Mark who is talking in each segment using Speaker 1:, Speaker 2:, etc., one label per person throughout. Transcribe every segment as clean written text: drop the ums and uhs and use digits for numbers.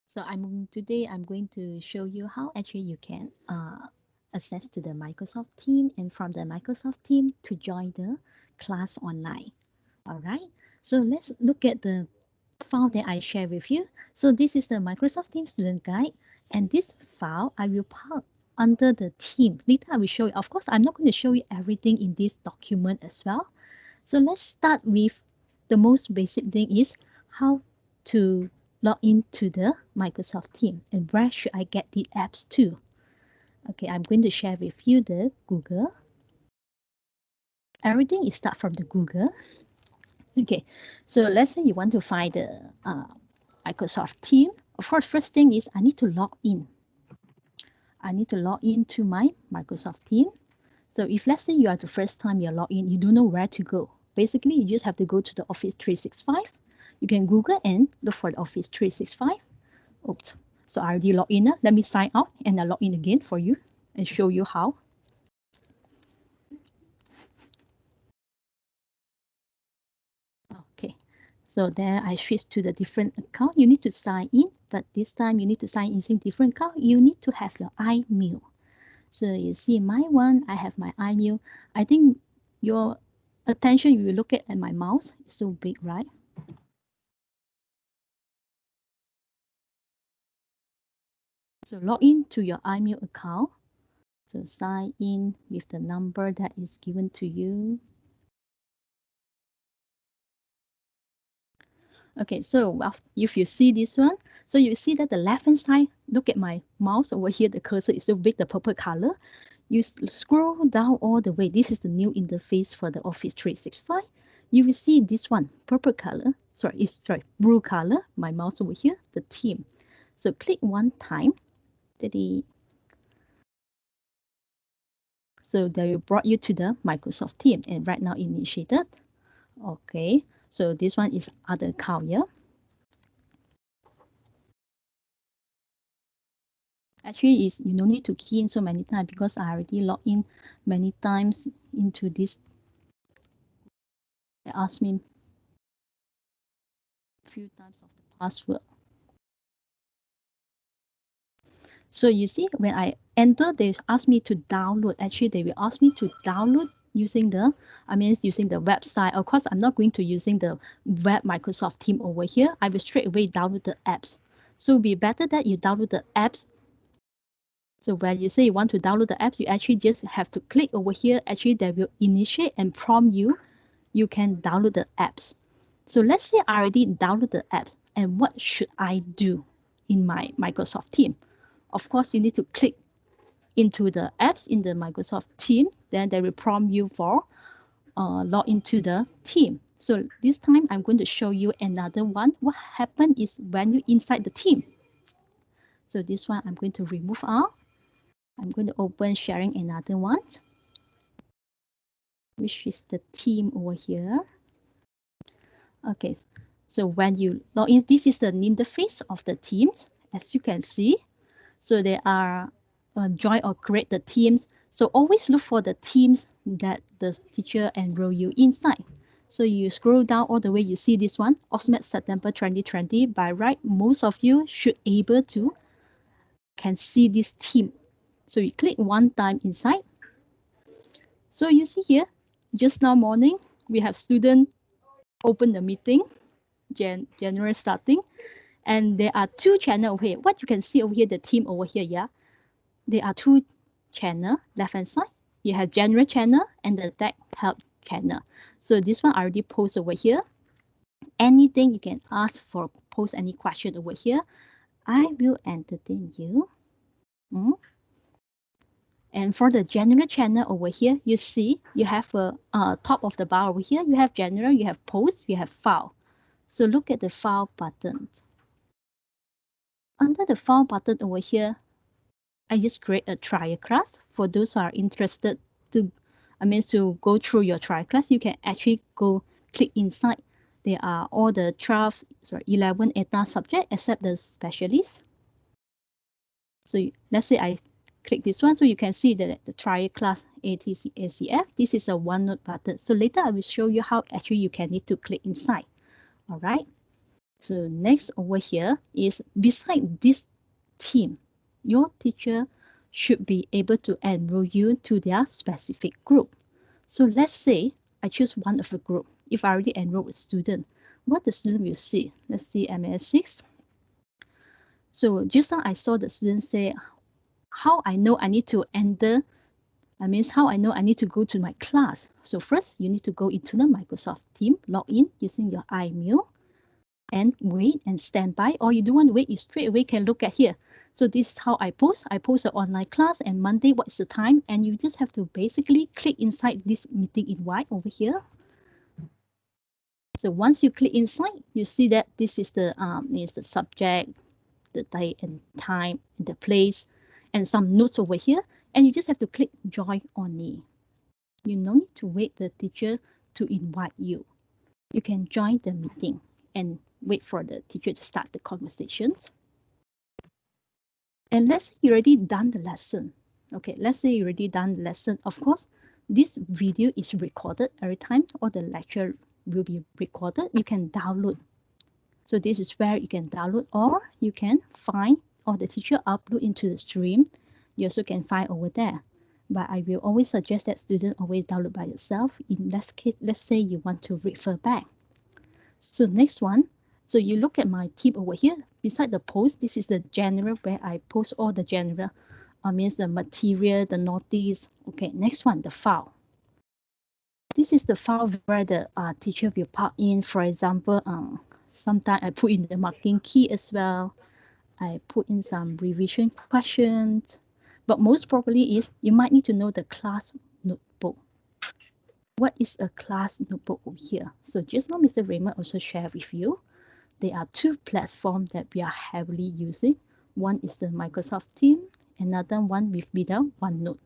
Speaker 1: So today I'm going to show you how actually you can access to the Microsoft team, and from the Microsoft team to join the class online. All right. So let's look at the file that I share with you. So this is the Microsoft Teams student guide, and this file I will put under the team. Later I will show you. Of course, I'm not going to show you everything in this document as well. So let's start with the most basic thing is how to log into the Microsoft team and where should I get the apps to. Okay, I'm going to share with you the Google. Everything is start from the Google. Okay, so let's say you want to find the Microsoft team. Of course, first thing is I need to log in. I need to log into my Microsoft team. So if let's say you are the first time you log in, you don't know where to go. Basically, you just have to go to the Office 365. You can Google and look for the Office 365. Oops. So I already logged in. Let me sign out and I log in again for you and show you how. Okay. So there I switch to the different account. You need to sign in, but this time you need to sign in using different account. You need to have your iMail. So you see my one, I have my iMail. I think your attention, you will look at my mouse, it's so big, right? So log in to your iMail account. So sign in with the number that is given to you. Okay, so if you see this one, so you see that the left hand side, look at my mouse over here, the cursor is so big, the purple color. You scroll down all the way. This is the new interface for the Office 365. You will see this one, purple color. Sorry, blue color. My mouse over here, the theme. So click one time. So they will brought you to the Microsoft team, and right now initiated. Okay, so this one is other account here. Actually, is you don't need to key in so many times because I already logged in many times into this. They asked me a few times of the password. So you see, when I enter, they ask me to download. Actually, they will ask me to download using the, using the website. Of course, I'm not going to using the web Microsoft team over here. I will straight away download the apps. So it'll be better that you download the apps. So when you say you want to download the apps, you actually just have to click over here. Actually, they will initiate and prompt you. You can download the apps. So let's say I already downloaded the apps, and what should I do in my Microsoft team? Of course, you need to click into the apps in the Microsoft team. Then they will prompt you for log into the team. So this time I'm going to show you another one. What happened is when you inside the team. So this one I'm going to remove out. I'm going to open sharing another one, which is the team over here. Okay, so when you log in, this is the interface of the teams, as you can see. So they are join or create the teams. So always look for the teams that the teacher enroll you inside. So you scroll down all the way, you see this one, AUSMAT September 2020. By right, most of you should able to can see this team. So you click one time inside. So you see here, just now morning, we have student open the meeting, January starting, and there are two channels over here. What you can see over here, the team over here, yeah, there are two channel left hand side. You have general channel and the tech help channel. So this one I already post over here. Anything you can ask for, post any question over here. I will entertain you. And for the general channel over here, you see you have a top of the bar over here. You have general, you have post, you have file. So look at the file button. Under the file button over here, I just create a trial class for those who are interested to, to go through your trial class. You can actually go click inside. There are all the 11 ETA subject except the specialist. So let's say I click this one, so you can see that the trial class ATC ACF. This is a OneNote button. So later I will show you how actually you can need to click inside. All right. So next over here is beside this team, your teacher should be able to enroll you to their specific group. So let's say I choose one of the group. If I already enrolled a student, what the student will see? Let's see MAS6. So just now I saw the student say, how I know I need to enter, that means how I know I need to go to my class. So first you need to go into the Microsoft Team, log in using your iMail, and wait and stand by, or you don't want to wait, you straight away can look at here. So this is how I post an online class, and Monday what's the time, and you just have to basically click inside this meeting invite over here. So once you click inside, you see that this is the subject, the date and time, and the place, and some notes over here, and you just have to click join only. You no need to wait the teacher to invite you. You can join the meeting and wait for the teacher to start the conversations. And let's say you already done the lesson. Okay, let's say you already done the lesson. Of course, this video is recorded every time, or the lecture will be recorded. You can download. So this is where you can download, or you can find, or the teacher upload into the stream. You also can find over there. But I will always suggest that students always download by yourself. In this case, let's say you want to refer back. So next one, so you look at my tip over here. Beside the post, this is the general where I post all the general, means the material, the notice. Okay, next one, the file. This is the file where the teacher will put in, for example, sometimes I put in the marking key as well. I put in some revision questions, but most probably is you might need to know the class notebook. What is a class notebook over here? So just now Mr. Raymond also shared with you, there are two platforms that we are heavily using. One is the Microsoft Team, another one will be the OneNote.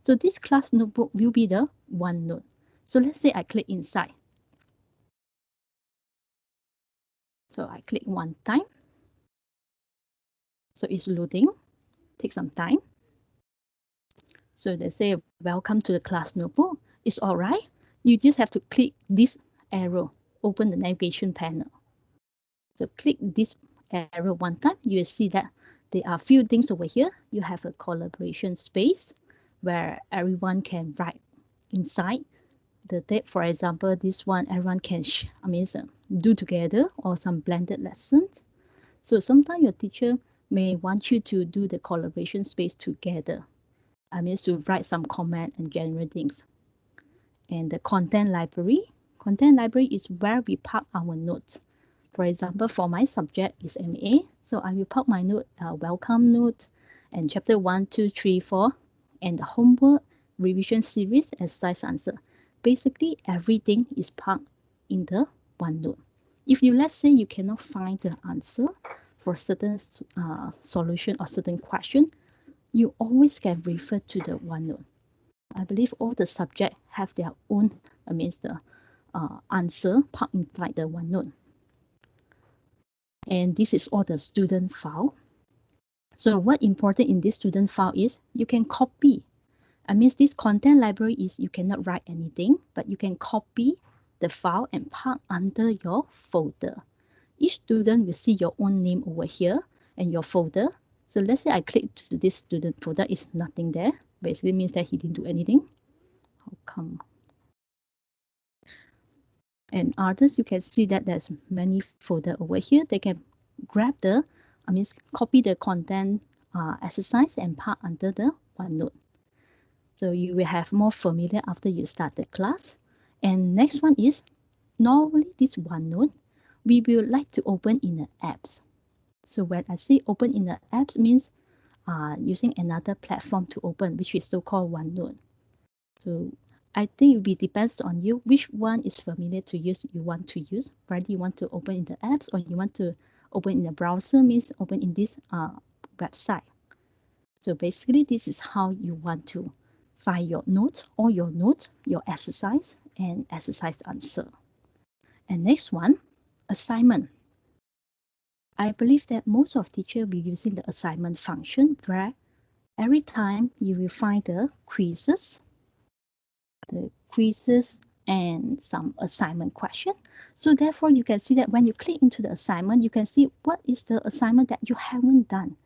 Speaker 1: So this class notebook will be the OneNote. So let's say I click inside. So I click one time. So it's loading, take some time. So they say, welcome to the class notebook. It's all right. You just have to click this arrow, open the navigation panel. So click this arrow one time, you will see that there are a few things over here. You have a collaboration space where everyone can write inside the date. For example, this one, everyone can do together, or some blended lessons. So sometimes your teacher may want you to do the collaboration space together. To write some comment and general things. And the content library. Content library is where we park our notes. For example, for my subject is MA, so I will park my note, welcome note, and chapter 1, 2, 3, 4, and the homework, revision series, exercise answer. Basically, everything is parked in the OneNote. If you, let's say, you cannot find the answer for certain solution or certain question, you always can refer to the OneNote. I believe all the subjects have their own, the answer parked inside the OneNote. And this is all the student file. So what important in this student file is you can copy. This content library is you cannot write anything, but you can copy the file and park under your folder. Each student will see your own name over here and your folder. So let's say I click to this student folder, is nothing there. Basically means that he didn't do anything. How come? And others, you can see that there's many folder over here. They can grab the, copy the content exercise and park under the OneNote. So you will have more familiar after you start the class. And next one is, normally this OneNote, we will like to open in the apps. So when I say open in the apps means using another platform to open, which is so-called OneNote. So I think it depends on you which one is familiar to use, you want to use, whether you want to open in the apps or you want to open in the browser, means open in this website. So basically this is how you want to find your notes, or your note, your exercise and exercise answer. And next one, assignment. I believe that most of teachers will be using the assignment function, where every time you will find the quizzes and some assignment question. So therefore, you can see that when you click into the assignment, you can see what is the assignment that you haven't done.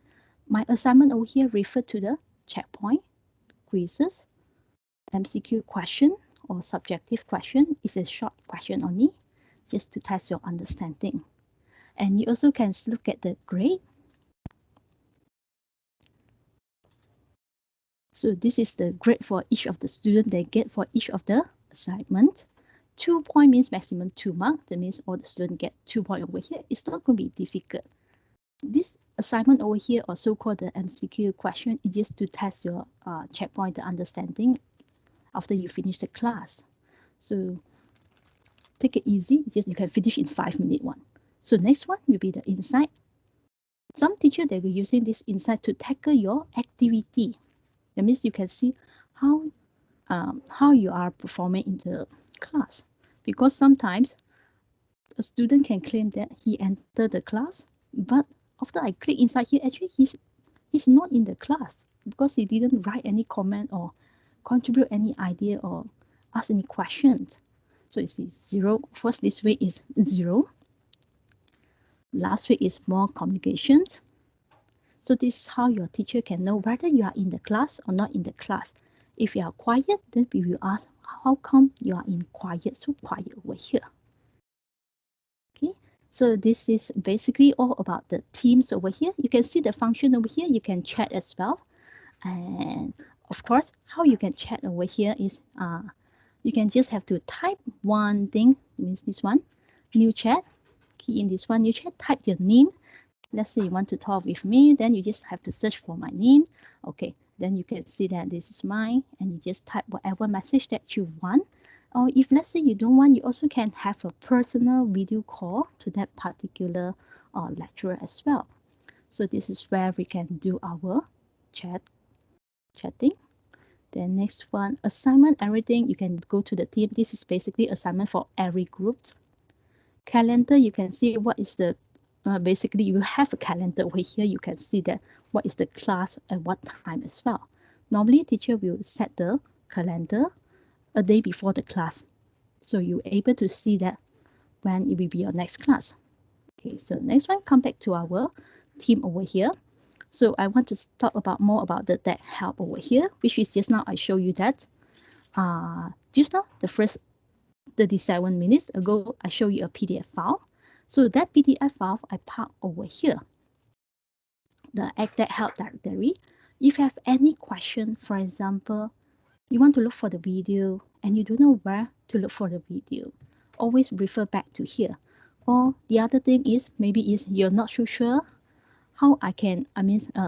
Speaker 1: My assignment over here refer to the checkpoint, quizzes, MCQ question or subjective question is a short question only, just to test your understanding. And you also can look at the grade. So this is the grade for each of the student they get for each of the assignment. 2 point means maximum 2 marks. That means all the students get 2 points over here. It's not going to be difficult. This assignment over here, also called the MCQ question, is just to test your checkpoint the understanding after you finish the class. So take it easy. Just you can finish in 5 minutes one. So next one will be the insight. Some teacher they will using this insight to tackle your activity. That means you can see how you are performing in the class. Because sometimes a student can claim that he entered the class, but after I click inside here, actually he's not in the class because he didn't write any comment or contribute any idea or ask any questions. So you see 0. First, this week is 0. Last week is more communications. So this is how your teacher can know whether you are in the class or not in the class. If you are quiet, then we will ask, how come you are in quiet, so quiet over here? Okay, so this is basically all about the teams over here. You can see the function over here. You can chat as well. And of course, how you can chat over here is you can just have to type one thing, means this one, new chat, key in this one, new chat, type your name. Let's say you want to talk with me, then you just have to search for my name. Okay, then you can see that this is mine, and you just type whatever message that you want. Or if let's say you don't want, you also can have a personal video call to that particular lecturer as well. So this is where we can do our chatting. Then next one, assignment, everything, you can go to the team. This is basically assignment for every group. Calendar, you can see what is the basically you have a calendar over here. You can see that what is the class at what time as well. Normally teacher will set the calendar a day before the class, so you're able to see that when it will be your next class. Okay, so next one, come back to our team over here. So I want to talk about more about the that help over here, which is just now I show you that just now the first 37 minutes ago I show you a PDF file. So that PDF file I park over here, the that help directory. If you have any question, for example, you want to look for the video and you don't know where to look for the video, always refer back to here. Or the other thing is maybe is you're not so sure how I can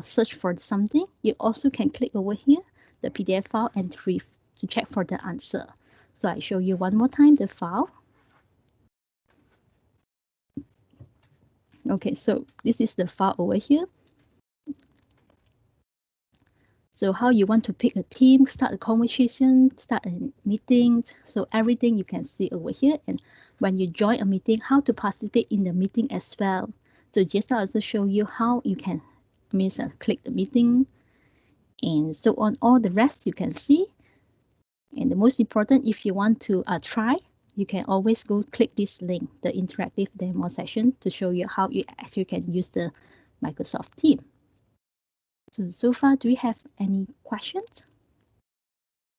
Speaker 1: search for something. You also can click over here the PDF file and to check for the answer. So I show you one more time the file. Okay, so this is the file over here. So how you want to pick a team, start a conversation, start a meeting. So everything you can see over here. And when you join a meeting, how to participate in the meeting as well. So just now also show you how you can click the meeting and so on. All the rest you can see. And the most important, if you want to try, you can always go click this link, the interactive demo session, to show you how you actually can use the Microsoft Teams. So far, do we have any questions?